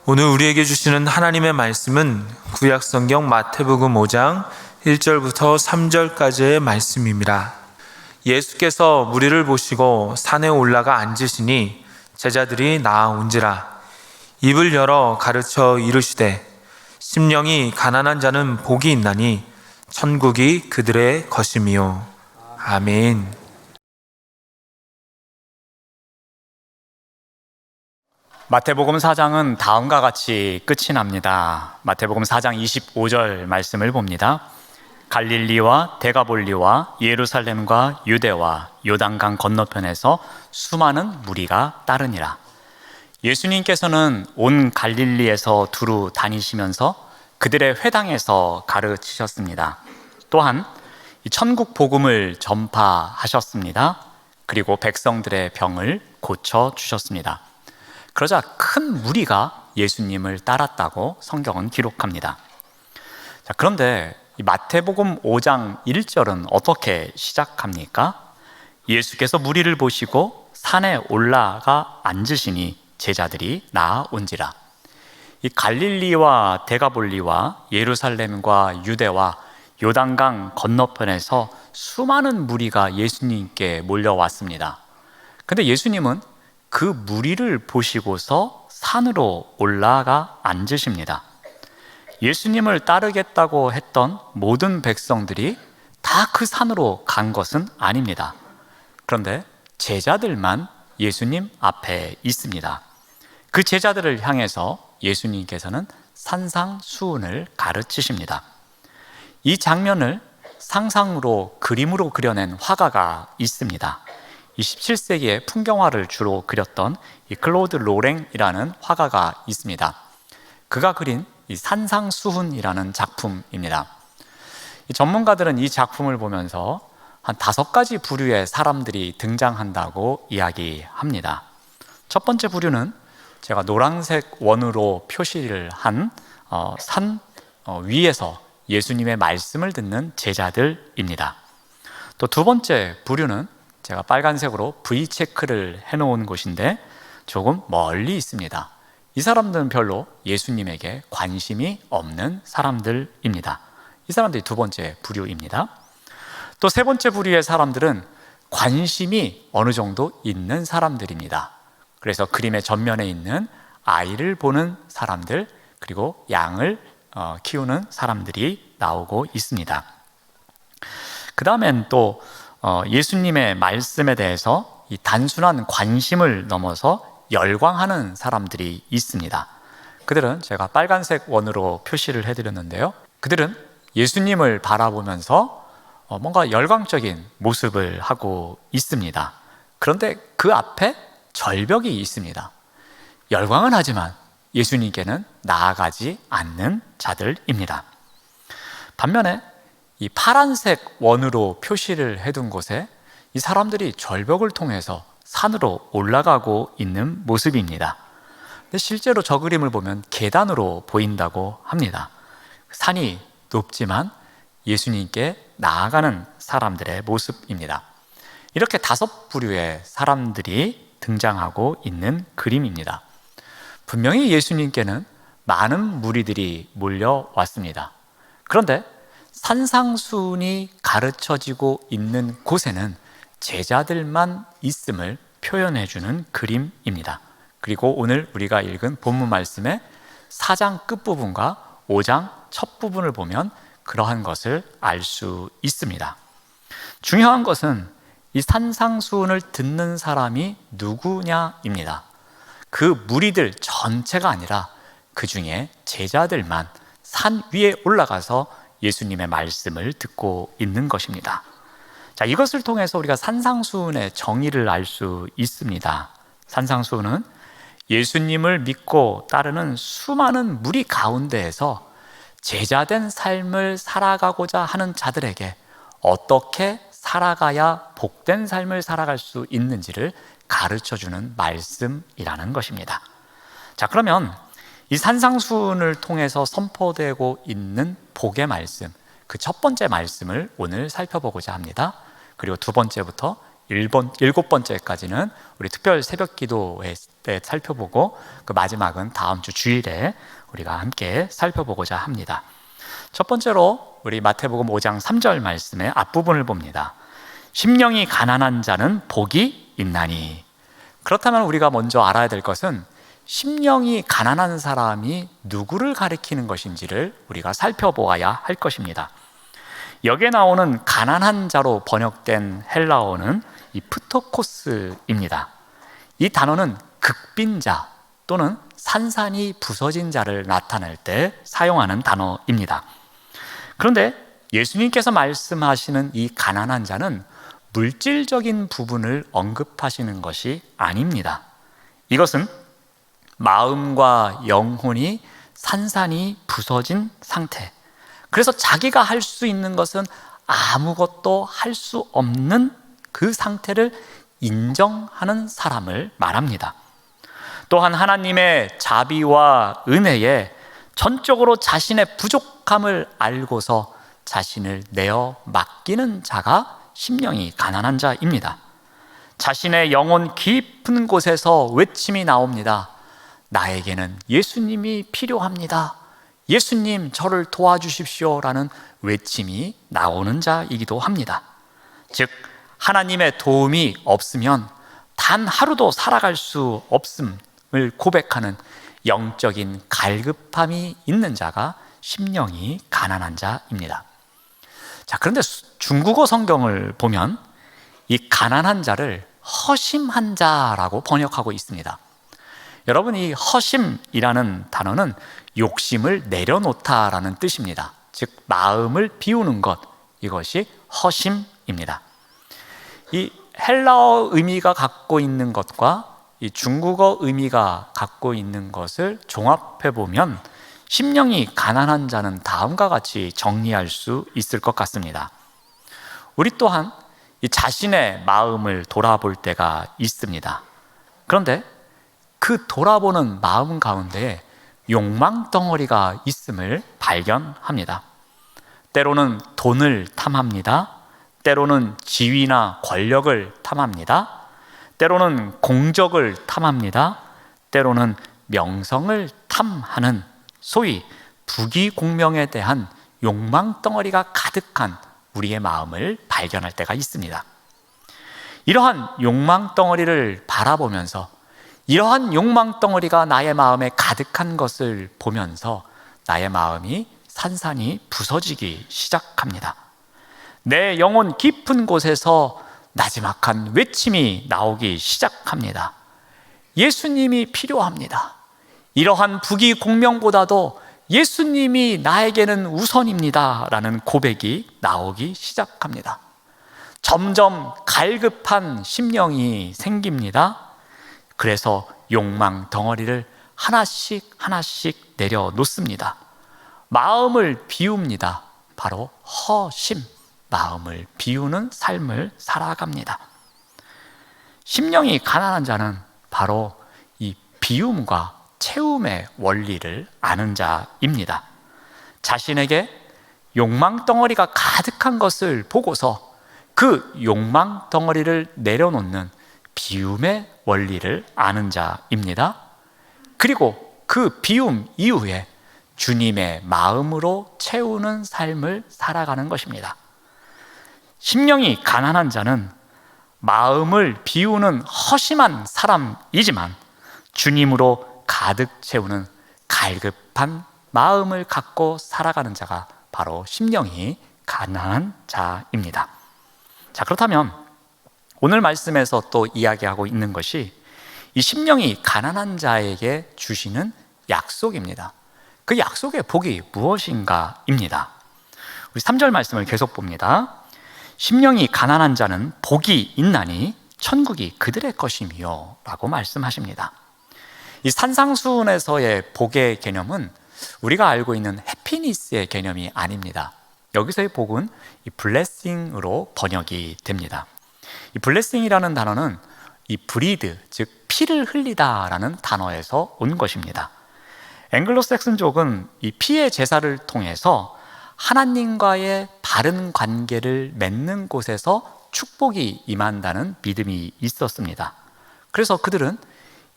오늘 우리에게 주시는 하나님의 말씀은 구약성경 마태복음 5장 1절부터 3절까지의 말씀입니다. 예수께서 무리를 보시고 산에 올라가 앉으시니 제자들이 나아온지라. 입을 열어 가르쳐 이르시되 심령이 가난한 자는 복이 있나니 천국이 그들의 것임이요. 아멘. 마태복음 4장은 다음과 같이 끝이 납니다. 마태복음 4장 25절 말씀을 봅니다. 갈릴리와 데가볼리와 예루살렘과 유대와 요단강 건너편에서 수많은 무리가 따르니라. 예수님께서는 온 갈릴리에서 두루 다니시면서 그들의 회당에서 가르치셨습니다. 또한 천국 복음을 전파하셨습니다. 그리고 백성들의 병을 고쳐주셨습니다. 그러자 큰 무리가 예수님을 따랐다고 성경은 기록합니다. 자, 그런데 이 마태복음 5장 1절은 어떻게 시작합니까? 예수께서 무리를 보시고 산에 올라가 앉으시니 제자들이 나아온지라. 이 갈릴리와 데가볼리와 예루살렘과 유대와 요단강 건너편에서 수많은 무리가 예수님께 몰려왔습니다. 근데 예수님은 그 무리를 보시고서 산으로 올라가 앉으십니다. 예수님을 따르겠다고 했던 모든 백성들이 다 그 산으로 간 것은 아닙니다. 그런데 제자들만 예수님 앞에 있습니다. 그 제자들을 향해서 예수님께서는 산상수훈을 가르치십니다. 이 장면을 상상으로 그림으로 그려낸 화가가 있습니다. 이 17세기에 풍경화를 주로 그렸던 이 클로드 로랭이라는 화가가 있습니다. 그가 그린 이 산상수훈이라는 작품입니다. 이 전문가들은 이 작품을 보면서 한 5가지 부류의 사람들이 등장한다고 이야기합니다. 첫 번째 부류는 제가 노란색 원으로 표시를 한 산 위에서 예수님의 말씀을 듣는 제자들입니다. 또 두 번째 부류는 제가 빨간색으로 V체크를 해놓은 곳인데 조금 멀리 있습니다. 이 사람들은 별로 예수님에게 관심이 없는 사람들입니다. 이 사람들이 두 번째 부류입니다. 또 세 번째 부류의 사람들은 관심이 어느 정도 있는 사람들입니다. 그래서 그림의 전면에 있는 아이를 보는 사람들, 그리고 양을 키우는 사람들이 나오고 있습니다. 그 다음엔 또 예수님의 말씀에 대해서 이 단순한 관심을 넘어서 열광하는 사람들이 있습니다. 그들은 제가 빨간색 원으로 표시를 해드렸는데요. 그들은 예수님을 바라보면서 뭔가 열광적인 모습을 하고 있습니다. 그런데 그 앞에 절벽이 있습니다. 열광은 하지만 예수님께는 나아가지 않는 자들입니다. 반면에 이 파란색 원으로 표시를 해둔 곳에 이 사람들이 절벽을 통해서 산으로 올라가고 있는 모습입니다. 근데 실제로 저 그림을 보면 계단으로 보인다고 합니다. 산이 높지만 예수님께 나아가는 사람들의 모습입니다. 이렇게 5부류의 사람들이 등장하고 있는 그림입니다. 분명히 예수님께는 많은 무리들이 몰려왔습니다. 그런데 산상수훈이 가르쳐지고 있는 곳에는 제자들만 있음을 표현해주는 그림입니다. 그리고 오늘 우리가 읽은 본문 말씀의 4장 끝부분과 5장 첫 부분을 보면 그러한 것을 알 수 있습니다. 중요한 것은 이 산상수훈을 듣는 사람이 누구냐입니다. 그 무리들 전체가 아니라 그 중에 제자들만 산 위에 올라가서 예수님의 말씀을 듣고 있는 것입니다. 자, 이것을 통해서 우리가 산상수훈의 정의를 알 수 있습니다. 산상수훈은 예수님을 믿고 따르는 수많은 무리 가운데에서 제자된 삶을 살아가고자 하는 자들에게 어떻게 살아가야 복된 삶을 살아갈 수 있는지를 가르쳐주는 말씀이라는 것입니다. 자, 그러면 이 산상수훈을 통해서 선포되고 있는 복의 말씀, 그 첫 번째 말씀을 오늘 살펴보고자 합니다. 그리고 두 번째부터 일곱 번째까지는 우리 특별 새벽 기도회 때 살펴보고 그 마지막은 다음 주 주일에 우리가 함께 살펴보고자 합니다. 첫 번째로 우리 마태복음 5장 3절 말씀의 앞부분을 봅니다. 심령이 가난한 자는 복이 있나니. 그렇다면 우리가 먼저 알아야 될 것은 심령이 가난한 사람이 누구를 가리키는 것인지를 우리가 살펴보아야 할 것입니다. 여기에 나오는 가난한 자로 번역된 헬라어는 이 프토코스입니다. 이 단어는 극빈자 또는 산산이 부서진 자를 나타낼 때 사용하는 단어입니다. 그런데 예수님께서 말씀하시는 이 가난한 자는 물질적인 부분을 언급하시는 것이 아닙니다. 이것은 마음과 영혼이 산산이 부서진 상태, 그래서 자기가 할 수 있는 것은 아무것도 할 수 없는 그 상태를 인정하는 사람을 말합니다. 또한 하나님의 자비와 은혜에 전적으로 자신의 부족함을 알고서 자신을 내어 맡기는 자가 심령이 가난한 자입니다. 자신의 영혼 깊은 곳에서 외침이 나옵니다. 나에게는 예수님이 필요합니다. 예수님, 저를 도와주십시오 라는 외침이 나오는 자이기도 합니다. 즉, 하나님의 도움이 없으면 단 하루도 살아갈 수 없음을 고백하는 영적인 갈급함이 있는 자가 심령이 가난한 자입니다. 자, 그런데 중국어 성경을 보면 이 가난한 자를 허심한 자라고 번역하고 있습니다. 여러분, 이 허심이라는 단어는 욕심을 내려놓다라는 뜻입니다. 즉, 마음을 비우는 것, 이것이 허심입니다. 이 헬라어 의미가 갖고 있는 것과 이 중국어 의미가 갖고 있는 것을 종합해 보면 심령이 가난한 자는 다음과 같이 정리할 수 있을 것 같습니다. 우리 또한 이 자신의 마음을 돌아볼 때가 있습니다. 그런데 그 돌아보는 마음 가운데 욕망 덩어리가 있음을 발견합니다. 때로는 돈을 탐합니다. 때로는 지위나 권력을 탐합니다. 때로는 공적을 탐합니다. 때로는 명성을 탐하는 소위 부귀공명에 대한 욕망 덩어리가 가득한 우리의 마음을 발견할 때가 있습니다. 이러한 욕망 덩어리를 바라보면서 이러한 욕망 덩어리가 나의 마음에 가득한 것을 보면서 나의 마음이 산산이 부서지기 시작합니다. 내 영혼 깊은 곳에서 나지막한 외침이 나오기 시작합니다. 예수님이 필요합니다. 이러한 부귀공명보다도 예수님이 나에게는 우선입니다 라는 고백이 나오기 시작합니다. 점점 갈급한 심령이 생깁니다. 그래서 욕망 덩어리를 하나씩 하나씩 내려놓습니다. 마음을 비웁니다. 바로 허심, 마음을 비우는 삶을 살아갑니다. 심령이 가난한 자는 바로 이 비움과 채움의 원리를 아는 자입니다. 자신에게 욕망 덩어리가 가득한 것을 보고서 그 욕망 덩어리를 내려놓는 비움의 원리를 아는 자입니다. 그리고 그 비움 이후에 주님의 마음으로 채우는 삶을 살아가는 것입니다. 심령이 가난한 자는 마음을 비우는 허심한 사람이지만 주님으로 가득 채우는 갈급한 마음을 갖고 살아가는 자가 바로 심령이 가난한 자입니다. 자, 그렇다면 오늘 말씀에서 또 이야기하고 있는 것이 이 심령이 가난한 자에게 주시는 약속입니다. 그 약속의 복이 무엇인가입니다. 우리 3절 말씀을 계속 봅니다. 심령이 가난한 자는 복이 있나니 천국이 그들의 것이며 라고 말씀하십니다. 이 산상수훈에서의 복의 개념은 우리가 알고 있는 해피니스의 개념이 아닙니다. 여기서의 복은 이 블레싱으로 번역이 됩니다. 이 블레싱이라는 단어는 이 브리드, 즉 피를 흘리다라는 단어에서 온 것입니다. 앵글로색슨족은 이 피의 제사를 통해서 하나님과의 바른 관계를 맺는 곳에서 축복이 임한다는 믿음이 있었습니다. 그래서 그들은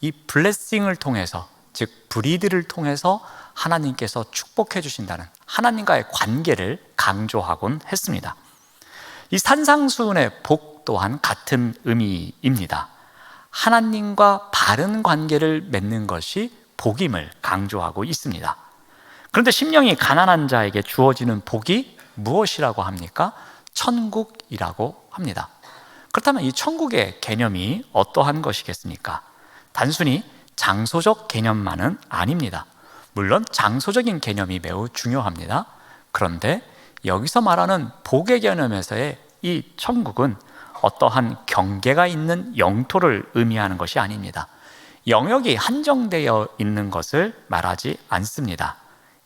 이 블레싱을 통해서, 즉 브리드를 통해서 하나님께서 축복해 주신다는 하나님과의 관계를 강조하곤 했습니다. 이 산상수훈의 복 또한 같은 의미입니다. 하나님과 바른 관계를 맺는 것이 복임을 강조하고 있습니다. 그런데 심령이 가난한 자에게 주어지는 복이 무엇이라고 합니까? 천국이라고 합니다. 그렇다면 이 천국의 개념이 어떠한 것이겠습니까? 단순히 장소적 개념만은 아닙니다. 물론 장소적인 개념이 매우 중요합니다. 그런데 여기서 말하는 복의 개념에서의 이 천국은 어떠한 경계가 있는 영토를 의미하는 것이 아닙니다. 영역이 한정되어 있는 것을 말하지 않습니다.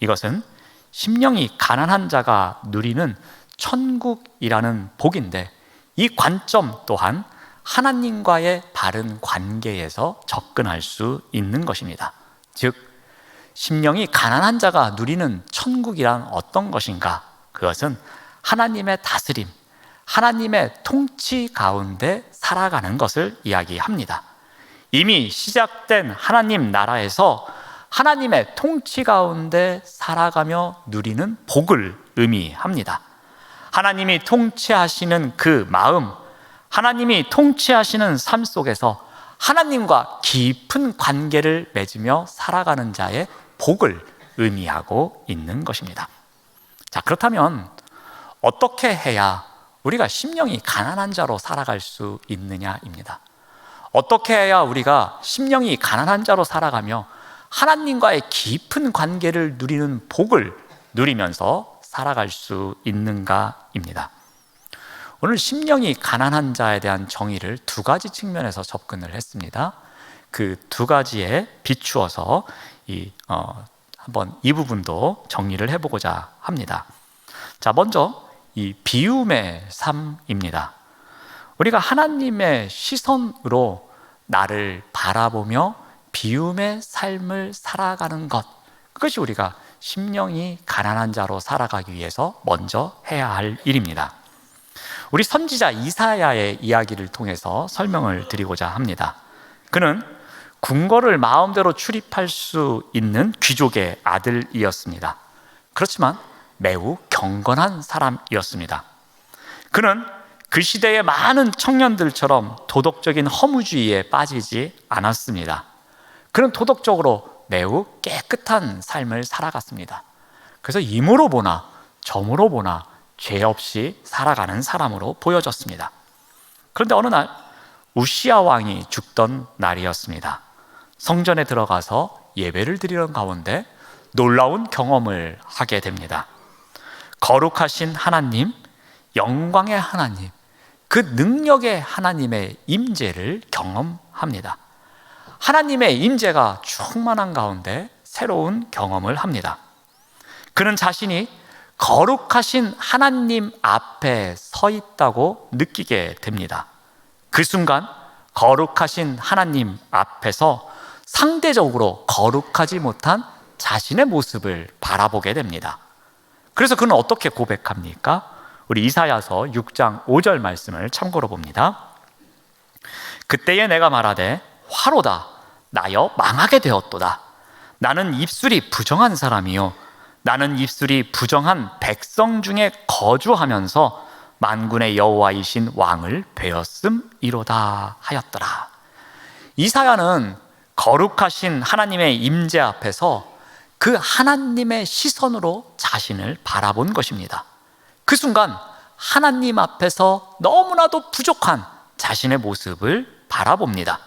이것은 심령이 가난한 자가 누리는 천국이라는 복인데, 이 관점 또한 하나님과의 바른 관계에서 접근할 수 있는 것입니다. 즉, 심령이 가난한 자가 누리는 천국이란 어떤 것인가? 그것은 하나님의 다스림, 하나님의 통치 가운데 살아가는 것을 이야기합니다. 이미 시작된 하나님 나라에서 하나님의 통치 가운데 살아가며 누리는 복을 의미합니다. 하나님이 통치하시는 그 마음, 하나님이 통치하시는 삶 속에서 하나님과 깊은 관계를 맺으며 살아가는 자의 복을 의미하고 있는 것입니다. 자, 그렇다면 어떻게 해야 우리가 심령이 가난한 자로 살아갈 수 있느냐입니다. 어떻게 해야 우리가 심령이 가난한 자로 살아가며 하나님과의 깊은 관계를 누리는 복을 누리면서 살아갈 수 있는가입니다. 오늘 심령이 가난한 자에 대한 정의를 두 가지 측면에서 접근을 했습니다. 그 두 가지에 비추어서 한번 이 부분도 정리를 해보고자 합니다. 자, 먼저 이 비움의 삶입니다. 우리가 하나님의 시선으로 나를 바라보며 비움의 삶을 살아가는 것, 그것이 우리가 심령이 가난한 자로 살아가기 위해서 먼저 해야 할 일입니다. 우리 선지자 이사야의 이야기를 통해서 설명을 드리고자 합니다. 그는 궁궐을 마음대로 출입할 수 있는 귀족의 아들이었습니다. 그렇지만 매우 경건한 사람이었습니다. 그는 그 시대의 많은 청년들처럼 도덕적인 허무주의에 빠지지 않았습니다. 그는 도덕적으로 매우 깨끗한 삶을 살아갔습니다. 그래서 임으로 보나 점으로 보나 죄 없이 살아가는 사람으로 보여졌습니다. 그런데 어느 날 우시야 왕이 죽던 날이었습니다. 성전에 들어가서 예배를 드리는 가운데 놀라운 경험을 하게 됩니다. 거룩하신 하나님, 영광의 하나님, 그 능력의 하나님의 임재를 경험합니다. 하나님의 임재가 충만한 가운데 새로운 경험을 합니다. 그는 자신이 거룩하신 하나님 앞에 서 있다고 느끼게 됩니다. 그 순간 거룩하신 하나님 앞에서 상대적으로 거룩하지 못한 자신의 모습을 바라보게 됩니다. 그래서 그는 어떻게 고백합니까? 우리 이사야서 6장 5절 말씀을 참고로 봅니다. 그때에 내가 말하되 화로다 나여 망하게 되었도다. 나는 입술이 부정한 사람이요 나는 입술이 부정한 백성 중에 거주하면서 만군의 여호와이신 왕을 배었음이로다 하였더라. 이사야는 거룩하신 하나님의 임재 앞에서 그 하나님의 시선으로 자신을 바라본 것입니다. 그 순간 하나님 앞에서 너무나도 부족한 자신의 모습을 바라봅니다.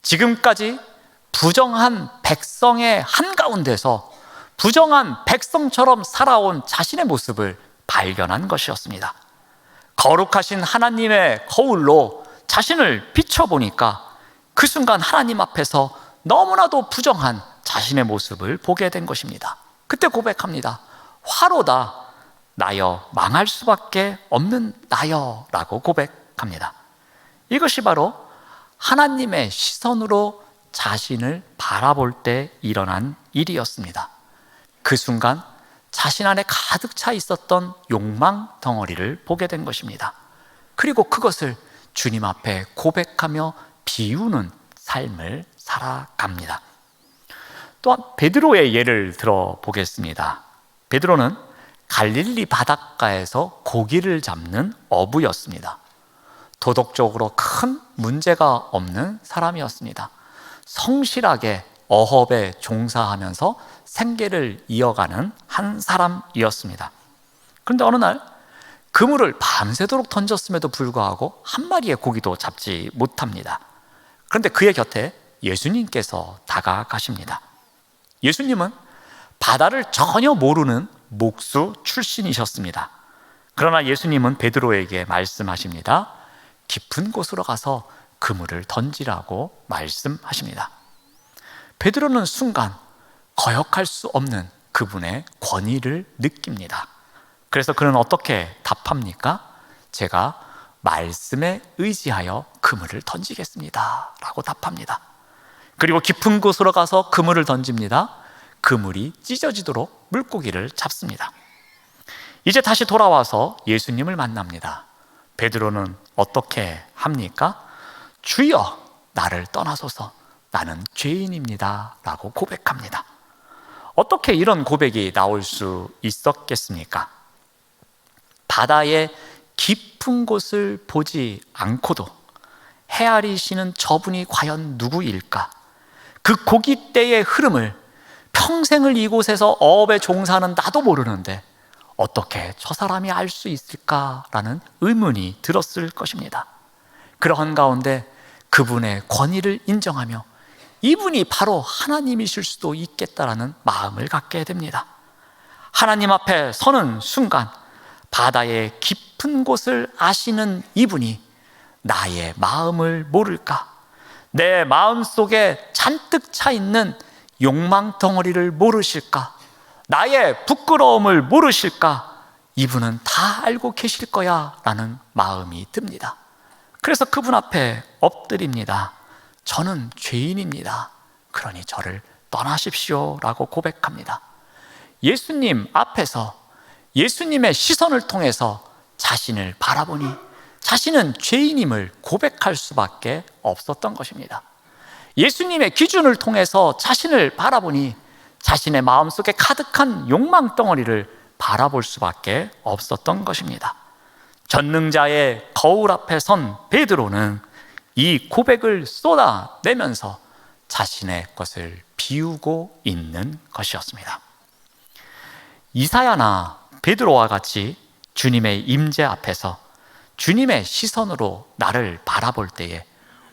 지금까지 부정한 백성의 한가운데서 부정한 백성처럼 살아온 자신의 모습을 발견한 것이었습니다. 거룩하신 하나님의 거울로 자신을 비춰보니까 그 순간 하나님 앞에서 너무나도 부정한 자신의 모습을 보게 된 것입니다. 그때 고백합니다. 화로다 나여 망할 수밖에 없는 나여 라고 고백합니다. 이것이 바로 하나님의 시선으로 자신을 바라볼 때 일어난 일이었습니다. 그 순간 자신 안에 가득 차 있었던 욕망 덩어리를 보게 된 것입니다. 그리고 그것을 주님 앞에 고백하며 비우는 삶을 살아갑니다. 또한 베드로의 예를 들어보겠습니다. 베드로는 갈릴리 바닷가에서 고기를 잡는 어부였습니다. 도덕적으로 큰 문제가 없는 사람이었습니다. 성실하게 어업에 종사하면서 생계를 이어가는 한 사람이었습니다. 그런데 어느 날 그물을 밤새도록 던졌음에도 불구하고 한 마리의 고기도 잡지 못합니다. 그런데 그의 곁에 예수님께서 다가가십니다. 예수님은 바다를 전혀 모르는 목수 출신이셨습니다. 그러나 예수님은 베드로에게 말씀하십니다. 깊은 곳으로 가서 그물을 던지라고 말씀하십니다. 베드로는 순간 거역할 수 없는 그분의 권위를 느낍니다. 그래서 그는 어떻게 답합니까? 제가 말씀에 의지하여 그물을 던지겠습니다 라고 답합니다. 그리고 깊은 곳으로 가서 그물을 던집니다. 그물이 찢어지도록 물고기를 잡습니다. 이제 다시 돌아와서 예수님을 만납니다. 베드로는 어떻게 합니까? 주여, 나를 떠나소서, 나는 죄인입니다 라고 고백합니다. 어떻게 이런 고백이 나올 수 있었겠습니까? 바다의 깊은 곳을 보지 않고도 헤아리시는 저분이 과연 누구일까? 그 고깃대의 흐름을 평생을 이곳에서 어업에 종사하는 나도 모르는데 어떻게 저 사람이 알 수 있을까라는 의문이 들었을 것입니다. 그러한 가운데 그분의 권위를 인정하며 이분이 바로 하나님이실 수도 있겠다라는 마음을 갖게 됩니다. 하나님 앞에 서는 순간 바다의 깊은 곳을 아시는 이분이 나의 마음을 모를까? 내 마음 속에 잔뜩 차 있는 욕망 덩어리를 모르실까? 나의 부끄러움을 모르실까? 이분은 다 알고 계실 거야 라는 마음이 듭니다. 그래서 그분 앞에 엎드립니다. 저는 죄인입니다. 그러니 저를 떠나십시오 라고 고백합니다. 예수님 앞에서 예수님의 시선을 통해서 자신을 바라보니 자신은 죄인임을 고백할 수밖에 없었던 것입니다. 예수님의 기준을 통해서 자신을 바라보니 자신의 마음속에 가득한 욕망 덩어리를 바라볼 수밖에 없었던 것입니다. 전능자의 거울 앞에 선 베드로는 이 고백을 쏟아내면서 자신의 것을 비우고 있는 것이었습니다. 이사야나 베드로와 같이 주님의 임재 앞에서 주님의 시선으로 나를 바라볼 때에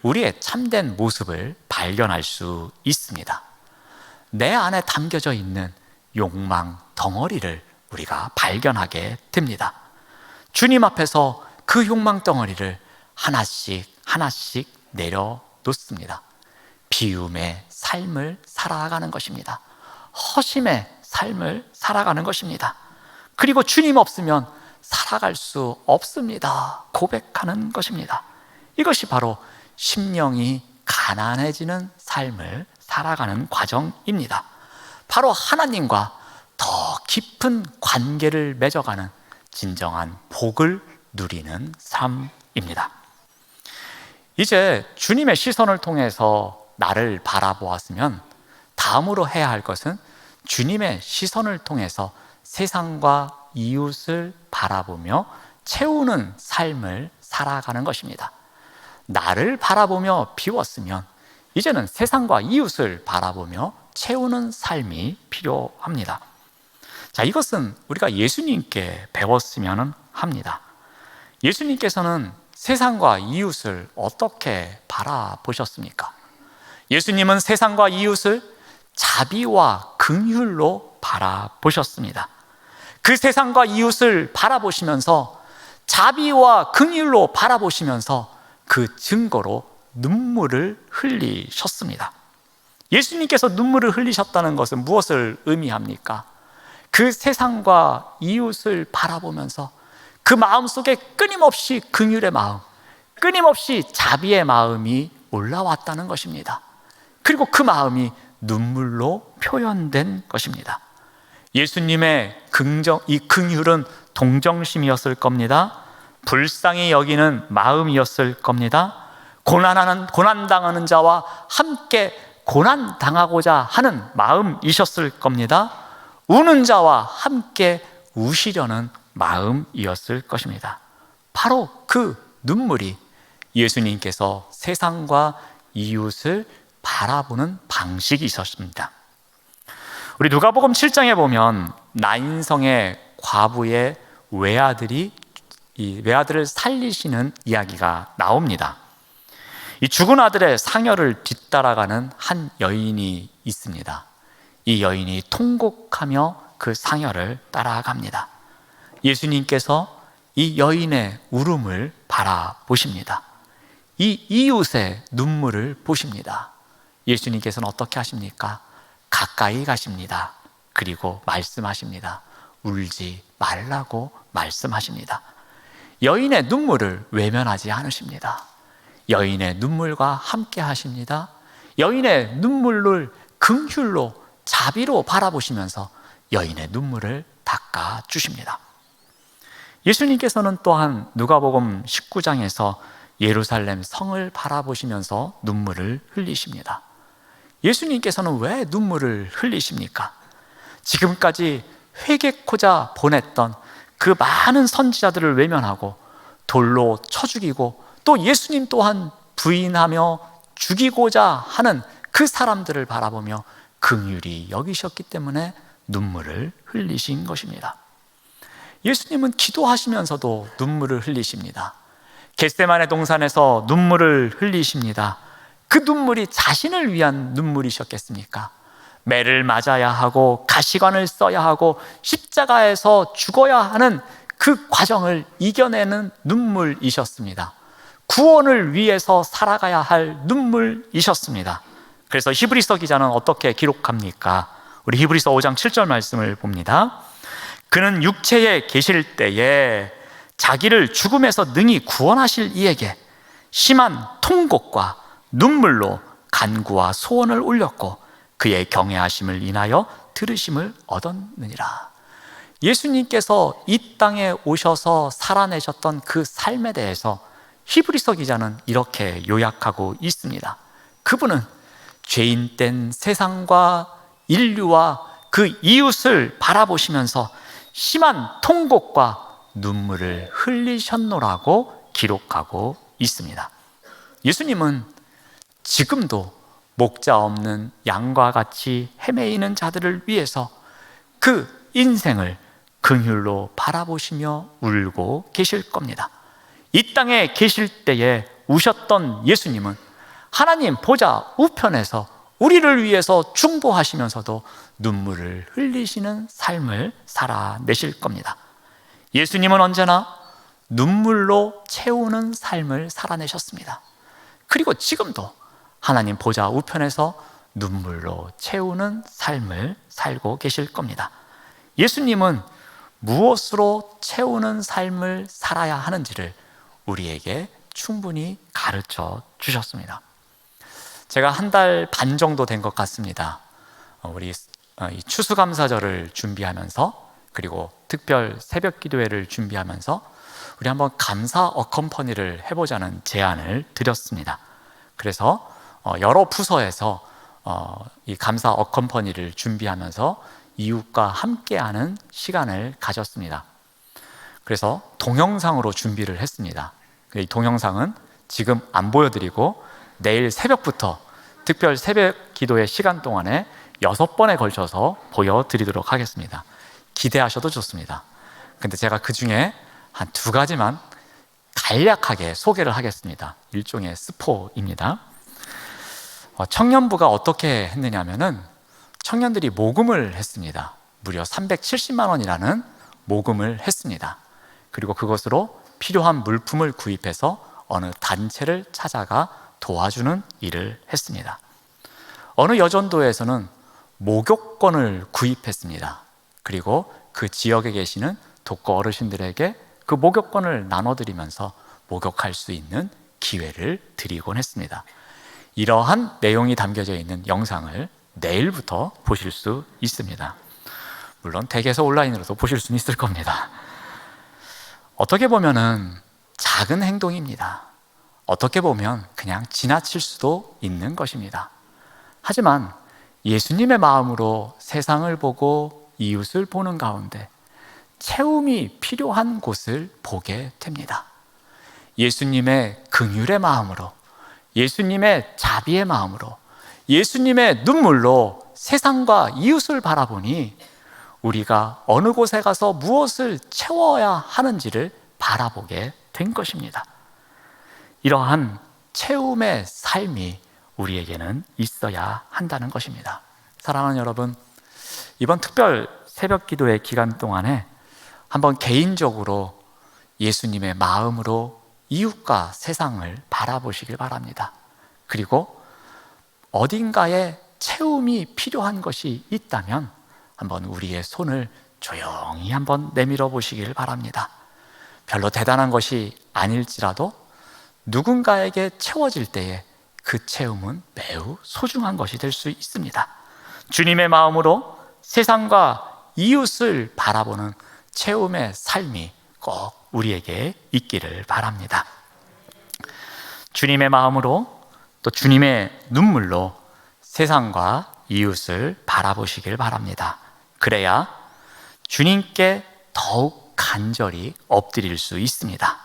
우리의 참된 모습을 발견할 수 있습니다. 내 안에 담겨져 있는 욕망 덩어리를 우리가 발견하게 됩니다. 주님 앞에서 그 욕망 덩어리를 하나씩 하나씩 내려놓습니다. 비움의 삶을 살아가는 것입니다. 허심의 삶을 살아가는 것입니다. 그리고 주님 없으면 살아갈 수 없습니다. 고백하는 것입니다. 이것이 바로 심령이 가난해지는 삶을 살아가는 과정입니다. 바로 하나님과 더 깊은 관계를 맺어가는 진정한 복을 누리는 삶입니다. 이제 주님의 시선을 통해서 나를 바라보았으면 다음으로 해야 할 것은 주님의 시선을 통해서 세상과 이웃을 바라보며 채우는 삶을 살아가는 것입니다. 나를 바라보며 비웠으면 이제는 세상과 이웃을 바라보며 채우는 삶이 필요합니다. 자, 이것은 우리가 예수님께 배웠으면 합니다. 예수님께서는 세상과 이웃을 어떻게 바라보셨습니까? 예수님은 세상과 이웃을 자비와 긍휼로 바라보셨습니다. 그 세상과 이웃을 바라보시면서 자비와 긍휼로 바라보시면서 그 증거로 눈물을 흘리셨습니다. 예수님께서 눈물을 흘리셨다는 것은 무엇을 의미합니까? 그 세상과 이웃을 바라보면서 그 마음속에 끊임없이 긍휼의 마음, 끊임없이 자비의 마음이 올라왔다는 것입니다. 그리고 그 마음이 눈물로 표현된 것입니다. 예수님의 이 긍휼은 동정심이었을 겁니다. 불쌍히 여기는 마음이었을 겁니다. 고난당하는 자와 함께 고난당하고자 하는 마음이셨을 겁니다. 우는 자와 함께 우시려는 마음이었을 것입니다. 바로 그 눈물이 예수님께서 세상과 이웃을 바라보는 방식이 있었습니다. 우리 누가복음 7장에 보면 나인성의 과부의 외아들을 살리시는 이야기가 나옵니다. 이 죽은 아들의 상여를 뒤따라가는 한 여인이 있습니다. 이 여인이 통곡하며 그 상여를 따라갑니다. 예수님께서 이 여인의 울음을 바라보십니다. 이 이웃의 눈물을 보십니다. 예수님께서는 어떻게 하십니까? 가까이 가십니다. 그리고 말씀하십니다. 울지 말라고 말씀하십니다. 여인의 눈물을 외면하지 않으십니다. 여인의 눈물과 함께 하십니다. 여인의 눈물을 긍휼로 자비로 바라보시면서 여인의 눈물을 닦아 주십니다. 예수님께서는 또한 누가복음 19장에서 예루살렘 성을 바라보시면서 눈물을 흘리십니다. 예수님께서는 왜 눈물을 흘리십니까? 지금까지 회개코자 보냈던 그 많은 선지자들을 외면하고 돌로 쳐 죽이고 또 예수님 또한 부인하며 죽이고자 하는 그 사람들을 바라보며 긍휼히 여기셨기 때문에 눈물을 흘리신 것입니다. 예수님은 기도하시면서도 눈물을 흘리십니다. 겟세마네 동산에서 눈물을 흘리십니다. 그 눈물이 자신을 위한 눈물이셨겠습니까? 매를 맞아야 하고 가시관을 써야 하고 십자가에서 죽어야 하는 그 과정을 이겨내는 눈물이셨습니다. 구원을 위해서 살아가야 할 눈물이셨습니다. 그래서 히브리서 기자는 어떻게 기록합니까? 우리 히브리서 5장 7절 말씀을 봅니다. 그는 육체에 계실 때에 자기를 죽음에서 능히 구원하실 이에게 심한 통곡과 눈물로 간구와 소원을 올렸고 그의 경외하심을 인하여 들으심을 얻었느니라. 예수님께서 이 땅에 오셔서 살아내셨던 그 삶에 대해서 히브리서 기자는 이렇게 요약하고 있습니다. 그분은 죄인된 세상과 인류와 그 이웃을 바라보시면서 심한 통곡과 눈물을 흘리셨노라고 기록하고 있습니다. 예수님은 지금도 목자 없는 양과 같이 헤매이는 자들을 위해서 그 인생을 긍휼로 바라보시며 울고 계실 겁니다. 이 땅에 계실 때에 우셨던 예수님은 하나님 보좌 우편에서 우리를 위해서 중보하시면서도 눈물을 흘리시는 삶을 살아내실 겁니다. 예수님은 언제나 눈물로 채우는 삶을 살아내셨습니다. 그리고 지금도 하나님 보좌 우편에서 눈물로 채우는 삶을 살고 계실 겁니다. 예수님은 무엇으로 채우는 삶을 살아야 하는지를 우리에게 충분히 가르쳐 주셨습니다. 제가 한 달 반 정도 된 것 같습니다. 우리 추수감사절을 준비하면서 그리고 특별 새벽 기도회를 준비하면서 우리 한번 감사 어컴퍼니를 해보자는 제안을 드렸습니다. 그래서 여러 부서에서 이 감사 어컴퍼니를 준비하면서 이웃과 함께하는 시간을 가졌습니다. 그래서 동영상으로 준비를 했습니다. 이 동영상은 지금 안 보여드리고 내일 새벽부터 특별 새벽 기도의 시간 동안에 6번에 걸쳐서 보여드리도록 하겠습니다. 기대하셔도 좋습니다. 근데 제가 그 중에 한 2가지만 간략하게 소개를 하겠습니다. 일종의 스포입니다. 청년부가 어떻게 했느냐면은 청년들이 모금을 했습니다. 무려 370만 원이라는 모금을 했습니다. 그리고 그것으로 필요한 물품을 구입해서 어느 단체를 찾아가 도와주는 일을 했습니다. 어느 여전도에서는 목욕권을 구입했습니다. 그리고 그 지역에 계시는 독거 어르신들에게 그 목욕권을 나눠드리면서 목욕할 수 있는 기회를 드리곤 했습니다. 이러한 내용이 담겨져 있는 영상을 내일부터 보실 수 있습니다. 물론 댁에서 온라인으로도 보실 수는 있을 겁니다. 어떻게 보면은 작은 행동입니다. 어떻게 보면 그냥 지나칠 수도 있는 것입니다. 하지만 예수님의 마음으로 세상을 보고 이웃을 보는 가운데 채움이 필요한 곳을 보게 됩니다. 예수님의 긍휼의 마음으로, 예수님의 자비의 마음으로, 예수님의 눈물로 세상과 이웃을 바라보니 우리가 어느 곳에 가서 무엇을 채워야 하는지를 바라보게 된 것입니다. 이러한 채움의 삶이 우리에게는 있어야 한다는 것입니다. 사랑하는 여러분, 이번 특별 새벽 기도의 기간 동안에 한번 개인적으로 예수님의 마음으로 이웃과 세상을 바라보시길 바랍니다. 그리고 어딘가에 채움이 필요한 것이 있다면 한번 우리의 손을 조용히 한번 내밀어 보시길 바랍니다. 별로 대단한 것이 아닐지라도 누군가에게 채워질 때에 그 채움은 매우 소중한 것이 될 수 있습니다. 주님의 마음으로 세상과 이웃을 바라보는 채움의 삶이 꼭 우리에게 있기를 바랍니다. 주님의 마음으로 또 주님의 눈물로 세상과 이웃을 바라보시길 바랍니다. 그래야 주님께 더욱 간절히 엎드릴 수 있습니다.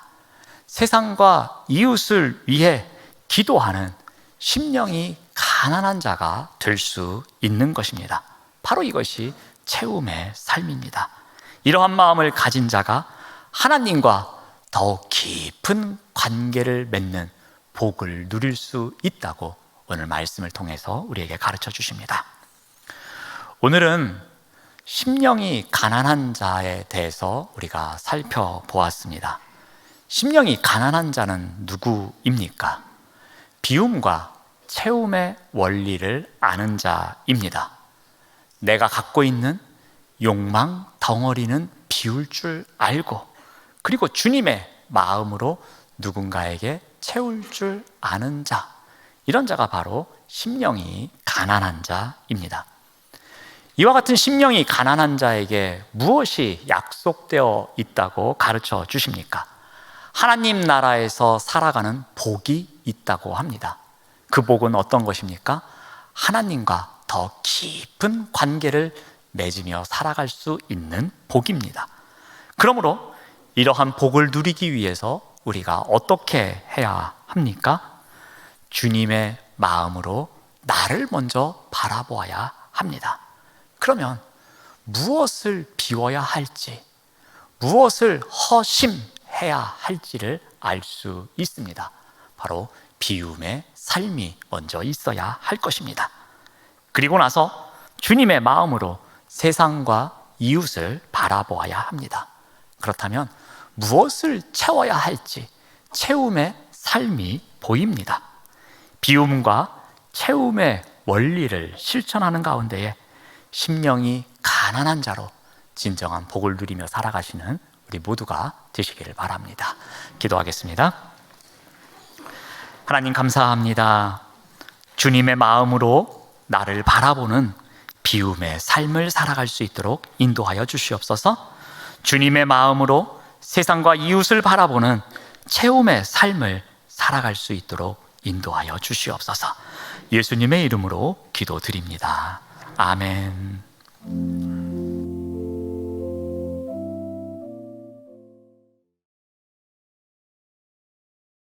세상과 이웃을 위해 기도하는 심령이 가난한 자가 될 수 있는 것입니다. 바로 이것이 채움의 삶입니다. 이러한 마음을 가진 자가 하나님과 더욱 깊은 관계를 맺는 복을 누릴 수 있다고 오늘 말씀을 통해서 우리에게 가르쳐 주십니다. 오늘은 심령이 가난한 자에 대해서 우리가 살펴보았습니다. 심령이 가난한 자는 누구입니까? 비움과 채움의 원리를 아는 자입니다. 내가 갖고 있는 욕망 덩어리는 비울 줄 알고, 그리고 주님의 마음으로 누군가에게 채울 줄 아는 자, 이런 자가 바로 심령이 가난한 자입니다. 이와 같은 심령이 가난한 자에게 무엇이 약속되어 있다고 가르쳐 주십니까? 하나님 나라에서 살아가는 복이 있다고 합니다. 그 복은 어떤 것입니까? 하나님과 더 깊은 관계를 맺으며 살아갈 수 있는 복입니다. 그러므로 이러한 복을 누리기 위해서 우리가 어떻게 해야 합니까? 주님의 마음으로 나를 먼저 바라보아야 합니다. 그러면 무엇을 비워야 할지, 무엇을 허심해야 할지를 알 수 있습니다. 바로 비움의 삶이 먼저 있어야 할 것입니다. 그리고 나서 주님의 마음으로 세상과 이웃을 바라보아야 합니다. 그렇다면 무엇을 채워야 할지 채움의 삶이 보입니다. 비움과 채움의 원리를 실천하는 가운데에 심령이 가난한 자로 진정한 복을 누리며 살아가시는 우리 모두가 되시기를 바랍니다. 기도하겠습니다. 하나님 감사합니다. 주님의 마음으로 나를 바라보는 비움의 삶을 살아갈 수 있도록 인도하여 주시옵소서. 주님의 마음으로 세상과 이웃을 바라보는 채움의 삶을 살아갈 수 있도록 인도하여 주시옵소서. 예수님의 이름으로 기도드립니다. 아멘.